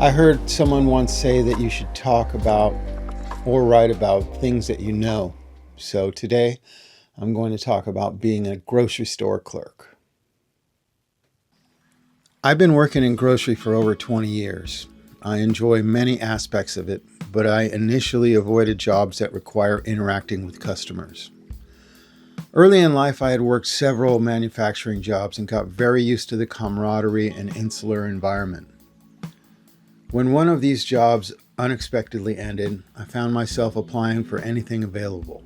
I heard someone once say that you should talk about or write about things that you know. So today I'm going to talk about being a grocery store clerk. I've been working in grocery for over 20 years. I enjoy many aspects of it, but I initially avoided jobs that require interacting with customers. Early in life, I had worked several manufacturing jobs and got very used to the camaraderie and insular environment. When one of these jobs unexpectedly ended, I found myself applying for anything available.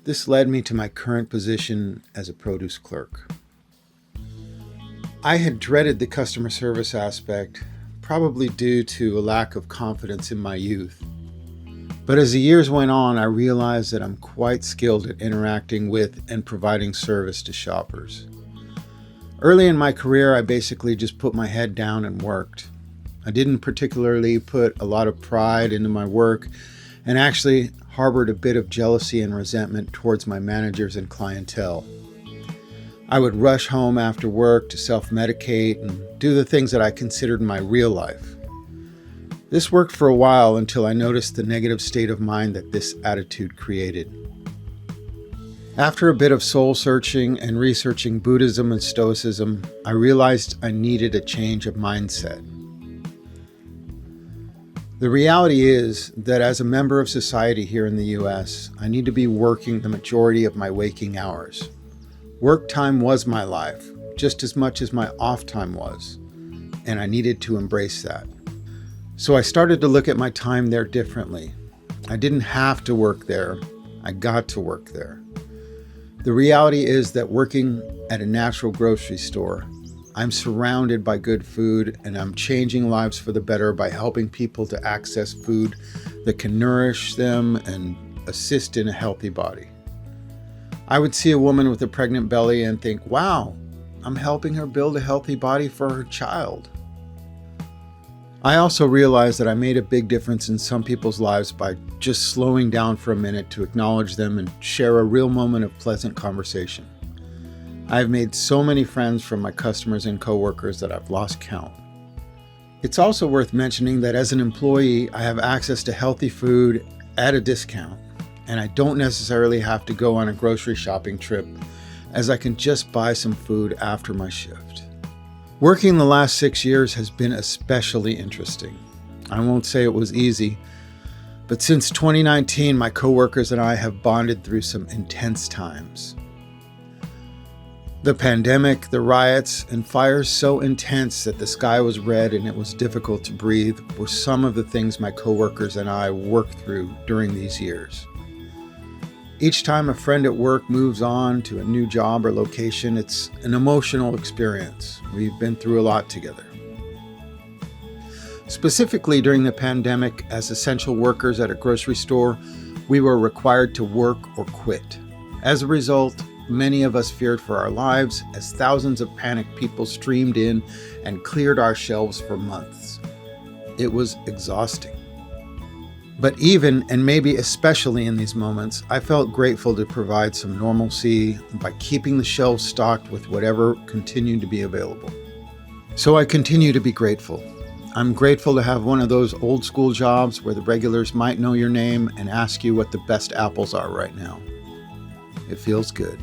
This led me to my current position as a produce clerk. I had dreaded the customer service aspect, probably due to a lack of confidence in my youth. But as the years went on, I realized that I'm quite skilled at interacting with and providing service to shoppers. Early in my career, I basically just put my head down and worked. I didn't particularly put a lot of pride into my work and actually harbored a bit of jealousy and resentment towards my managers and clientele. I would rush home after work to self-medicate and do the things that I considered my real life. This worked for a while until I noticed the negative state of mind that this attitude created. After a bit of soul searching and researching Buddhism and Stoicism, I realized I needed a change of mindset. The reality is that as a member of society here in the US, I need to be working the majority of my waking hours. Work time was my life, just as much as my off time was, and I needed to embrace that. So I started to look at my time there differently. I didn't have to work there, I got to work there. The reality is that working at a natural grocery store, I'm surrounded by good food and I'm changing lives for the better by helping people to access food that can nourish them and assist in a healthy body. I would see a woman with a pregnant belly and think, wow, I'm helping her build a healthy body for her child. I also realized that I made a big difference in some people's lives by just slowing down for a minute to acknowledge them and share a real moment of pleasant conversation. I've made so many friends from my customers and coworkers that I've lost count. It's also worth mentioning that as an employee, I have access to healthy food at a discount, and I don't necessarily have to go on a grocery shopping trip, as I can just buy some food after my shift. Working the last 6 years has been especially interesting. I won't say it was easy, but since 2019, my coworkers and I have bonded through some intense times. The pandemic, the riots, and fires so intense that the sky was red and it was difficult to breathe were some of the things my coworkers and I worked through during these years. Each time a friend at work moves on to a new job or location, it's an emotional experience. We've been through a lot together. Specifically during the pandemic, as essential workers at a grocery store, we were required to work or quit. As a result, many of us feared for our lives as thousands of panicked people streamed in and cleared our shelves for months. It was exhausting. But even, and maybe especially in these moments, I felt grateful to provide some normalcy by keeping the shelves stocked with whatever continued to be available. So I continue to be grateful. I'm grateful to have one of those old school jobs where the regulars might know your name and ask you what the best apples are right now. It feels good.